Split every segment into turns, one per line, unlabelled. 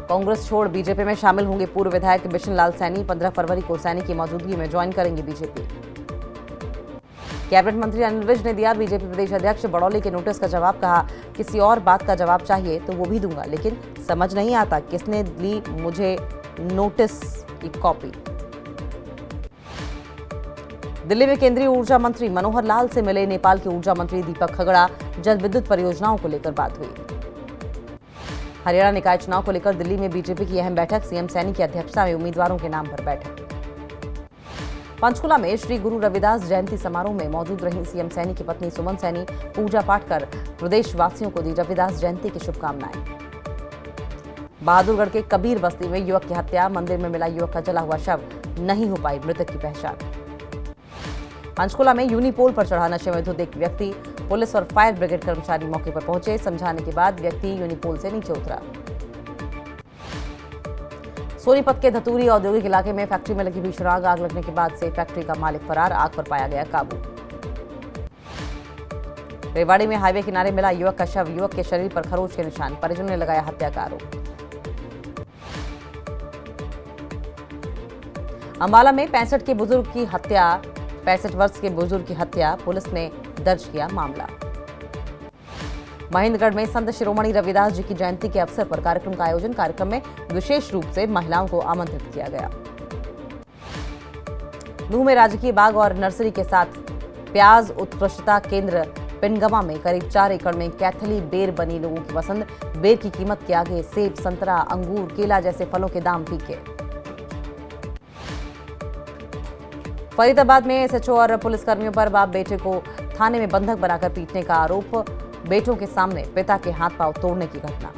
कांग्रेस छोड़ बीजेपी में शामिल होंगे पूर्व विधायक बिशन लाल सैनी। 15 फरवरी को सैनी की मौजूदगी में ज्वाइन करेंगे बीजेपी। कैबिनेट मंत्री अनिल विज ने दिया बीजेपी प्रदेश अध्यक्ष बड़ौली के नोटिस का जवाब। कहा, किसी और बात का जवाब चाहिए तो वो भी दूंगा, लेकिन समझ नहीं आता किसने ली मुझे नोटिस की कॉपी। दिल्ली में केंद्रीय ऊर्जा मंत्री मनोहर लाल से मिले नेपाल के ऊर्जा मंत्री दीपक खगड़ा। जल विद्युत परियोजनाओं को लेकर बात हुई। हरियाणा निकाय चुनाव को लेकर दिल्ली में बीजेपी की अहम बैठक। सीएम सैनी की अध्यक्षता में उम्मीदवारों के नाम पर बैठक। पंचकुला में श्री गुरु रविदास जयंती समारोह में मौजूद रही सीएम सैनी की पत्नी सुमन सैनी। पूजा पाठ कर प्रदेशवासियों को दी रविदास जयंती की शुभकामनाएं। बहादुरगढ़ के कबीर बस्ती में युवक की हत्या। मंदिर में मिला युवक का जला हुआ शव, नहीं हो पाई मृतक की पहचान। पंचकुला में यूनिपोल पर चढ़ा नशे में धुत एक व्यक्ति। पुलिस और फायर ब्रिगेड कर्मचारी मौके पर पहुंचे। समझाने के बाद व्यक्ति यूनिपोल से नीचे उतरा। सोनीपत के धतूरी औद्योगिक इलाके में फैक्ट्री में लगी भीषण आग। आग लगने के बाद से फैक्ट्री का मालिक फरार। आग पर पाया गया काबू। रेवाड़ी में हाईवे किनारे मिला युवक का शव। युवक के शरीर पर खरोच के निशान। परिजनों ने लगाया हत्या का आरोप। अंबाला में 65 वर्ष के बुजुर्ग की हत्या। पुलिस ने दर्ज किया मामला। महेंद्रगढ़ में संत शिरोमणि रविदास जी की जयंती के अवसर पर कार्यक्रम का आयोजन। कार्यक्रम में विशेष रूप से महिलाओं को आमंत्रित किया गया। नूह में राजकीय बाग और नर्सरी के साथ प्याज उत्कृष्टता केंद्र पिनगमा में करीब 4 एकड़ में कैथली बेर बनी। लोगों की पसंद। बेर की कीमत के आगे सेब, संतरा, अंगूर, केला जैसे फलों के दाम फीके। फरीदाबाद में एसएचओ और पुलिसकर्मियों पर बाप बेटे को थाने में बंधक बनाकर पीटने का आरोप। बेटों के सामने पिता के हाथ पांव तोड़ने की घटना।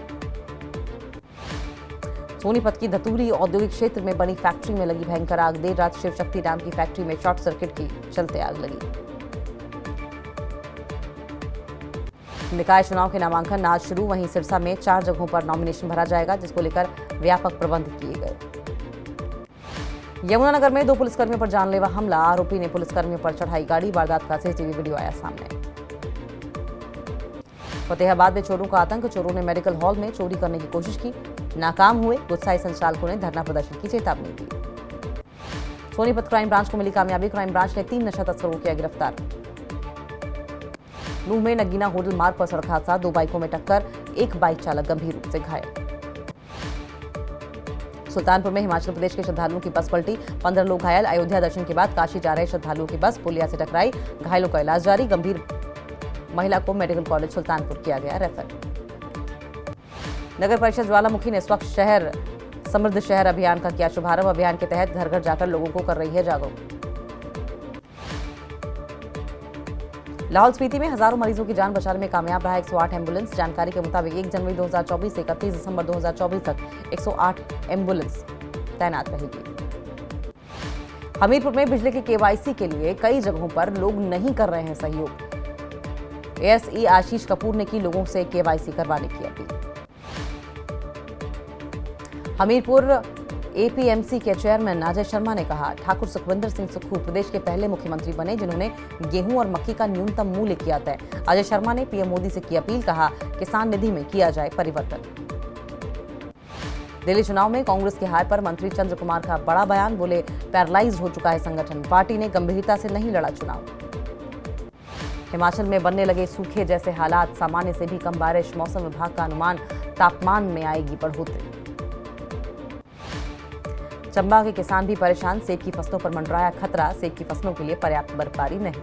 सोनीपत की धतूरी औद्योगिक क्षेत्र में बनी फैक्ट्री में लगी भयंकर आग। देर रात शिव शक्ति नाम की फैक्ट्री में शॉर्ट सर्किट की चलते आग लगी। निकाय चुनाव के नामांकन आज शुरू। वहीं सिरसा में 4 जगहों पर नॉमिनेशन भरा जाएगा, जिसको लेकर व्यापक प्रबंध किए गए। यमुनानगर में 2 पुलिसकर्मियों पर जानलेवा हमला। आरोपी ने पुलिसकर्मियों पर चढ़ाई गाड़ी। वारदात का सीसीटीवी वीडियो आया सामने। फतेहाबाद में चोरों का आतंक। चोरों ने मेडिकल हॉल में चोरी करने की कोशिश की, नाकाम हुए। गुस्साए संचालकों ने धरना प्रदर्शन की चेतावनी दी। सोनीपत क्राइम ब्रांच को मिली कामयाबी। क्राइम ब्रांच ने 3 नशा तस्करों को किया गिरफ्तार। नूह में नगीना होटल मार्ग पर सड़क हादसा। 2 बाइकों में टक्कर। एक बाइक चालक गंभीर रूप से घायल। सुल्तानपुर में हिमाचल प्रदेश के श्रद्धालुओं की बस पलटी। 15 लोग घायल। अयोध्या दर्शन के बाद काशी जा रहे श्रद्धालुओं की बस पुलिया से टकराई। घायलों का इलाज जारी। गंभीर महिला को मेडिकल कॉलेज सुल्तानपुर किया गया रेफर। नगर परिषद ज्वालामुखी ने स्वच्छ शहर समृद्ध शहर अभियान का किया शुभारंभ। अभियान के तहत घर घर जाकर लोगों को कर रही है जागरूक। लाहौल स्पीति में हजारों मरीजों की जान बचाने में कामयाब रहा 108 एम्बुलेंस। जानकारी के मुताबिक 1 जनवरी 2024 से 31 दिसंबर 2024 तक 108 एम्बुलेंस तैनात रहेगी। हमीरपुर में बिजली के केवाईसी के लिए कई जगहों पर लोग नहीं कर रहे हैं सहयोग। एएसई आशीष कपूर ने की लोगों से केवाईसी करवाने की अपील। हमीरपुर एपीएमसी के चेयरमैन अजय शर्मा ने कहा, ठाकुर सुखविंदर सिंह सुक्खू प्रदेश के पहले मुख्यमंत्री बने जिन्होंने गेहूं और मक्की का न्यूनतम मूल्य किया तय। अजय शर्मा ने पीएम मोदी से की अपील। कहा, किसान निधि में किया जाए परिवर्तन। दिल्ली चुनाव में कांग्रेस की हार पर मंत्री चंद्र कुमार का बड़ा बयान। बोले, पैरालाइज्ड हो चुका है संगठन। पार्टी ने गंभीरता से नहीं लड़ा चुनाव। हिमाचल में बनने लगे सूखे जैसे हालात। सामान्य से भी कम बारिश। मौसम विभाग का अनुमान, तापमान में आएगी बढ़ोतरी। चंबा के किसान भी परेशान। सेब की फसलों पर मंडराया खतरा। सेब की फसलों के लिए पर्याप्त बर्फबारी नहीं।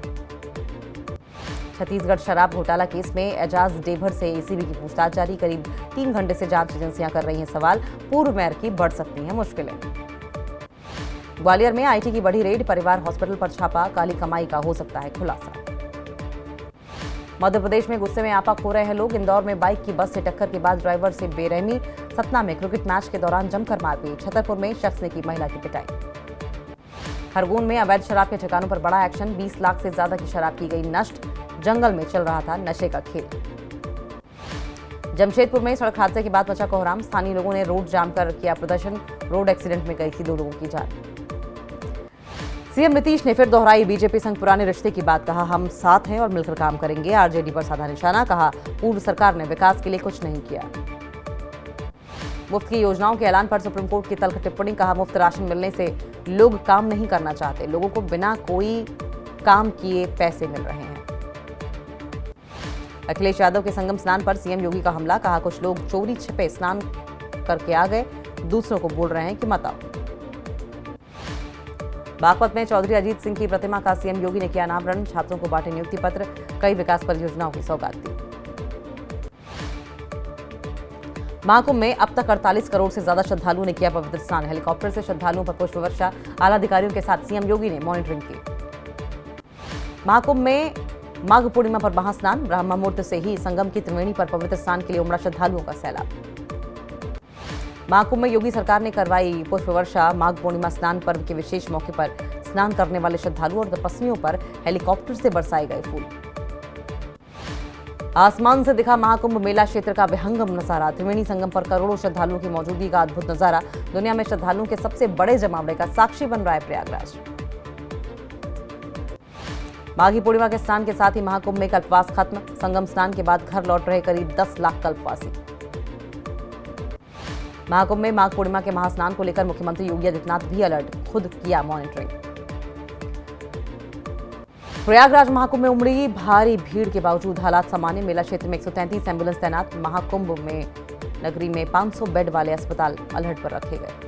छत्तीसगढ़ शराब घोटाला केस में एजाज डेभर से एसीबी की पूछताछ जारी। करीब 3 घंटे से जांच एजेंसियां कर रही हैं सवाल। पूर्व मेयर की बढ़ सकती हैं मुश्किलें। ग्वालियर में आईटी की बड़ी रेड। परिवार हॉस्पिटल पर छापा। काली कमाई का हो सकता है खुलासा। मध्य प्रदेश में गुस्से में आपा खो रहे हैं लोग। इंदौर में बाइक की बस से टक्कर के बाद ड्राइवर से बेरहमी। सतना में क्रिकेट मैच के दौरान जमकर मारपीट। छतरपुर में शख्स ने की महिला की पिटाई। खरगोन में अवैध शराब के ठिकानों पर बड़ा एक्शन। 20 लाख से ज्यादा की शराब की गई नष्ट। जंगल में चल रहा था नशे का खेल। जमशेदपुर में सड़क हादसे के बाद मचा कोहराम। स्थानीय लोगों ने रोड जाम कर किया प्रदर्शन। रोड एक्सीडेंट में गई थी 2 लोगों की जान। सीएम नीतीश ने फिर दोहराई बीजेपी संग पुराने रिश्ते की बात। कहा, हम साथ हैं और मिलकर काम करेंगे। आरजेडी पर साधा निशाना। कहा, पूर्व सरकार ने विकास के लिए कुछ नहीं किया। मुफ्त की योजनाओं के ऐलान पर सुप्रीम कोर्ट की तल्ख टिप्पणी, कहा मुफ्त राशन मिलने से लोग काम नहीं करना चाहते, लोगों को बिना कोई काम किए पैसे मिल रहे हैं। अखिलेश यादव के संगम स्नान पर सीएम योगी का हमला, कहा कुछ लोग चोरी छिपे स्नान करके आ गए, दूसरों को बोल रहे हैं कि मत आओ। बागपत में चौधरी अजीत सिंह की प्रतिमा का सीएम योगी ने किया अनावरण, छात्रों को बांटे नियुक्ति पत्र, कई विकास परियोजनाओं की सौगात दी। महाकुंभ में अब तक 48 करोड़ से ज्यादा श्रद्धालुओं ने किया पवित्र स्नान, हेलीकॉप्टर से श्रद्धालुओं पर पुष्प वर्षा, आला अधिकारियों के साथ सीएम योगी ने मॉनिटरिंग की। महाकुंभ में माघ पूर्णिमा पर महास्नान, ब्रह्म मुहूर्त से ही संगम की त्रिवेणी पर पवित्र स्नान के लिए उमड़ा श्रद्धालुओं का सैलाब। महाकुंभ में योगी सरकार ने करवाई पुष्प वर्षा, माघ पूर्णिमा स्नान पर्व के विशेष मौके पर स्नान करने वाले श्रद्धालुओं और तपस्वियों पर हेलीकॉप्टर से बरसाए गए फूल। आसमान से दिखा महाकुंभ मेला क्षेत्र का विहंगम नजारा, त्रिवेणी संगम पर करोड़ों श्रद्धालुओं की मौजूदगी का अद्भुत नजारा, दुनिया में श्रद्धालुओं के सबसे बड़े जमावड़े का साक्षी बन रहा है प्रयागराज। माघी पूर्णिमा के स्नान के साथ ही महाकुंभ में कल्पवास खत्म, संगम स्नान के बाद घर लौट रहे करीब 10 लाख कल्पवासी। महाकुंभ में माघ पूर्णिमा के महास्नान को लेकर मुख्यमंत्री योगी आदित्यनाथ भी अलर्ट, खुद किया मॉनिटरिंग। प्रयागराज महाकुंभ में उमड़ी भारी भीड़ के बावजूद हालात सामान्य, मेला क्षेत्र में 133 एम्बुलेंस तैनात, महाकुंभ में नगरी में 500 बेड वाले अस्पताल अलर्ट पर रखे गए।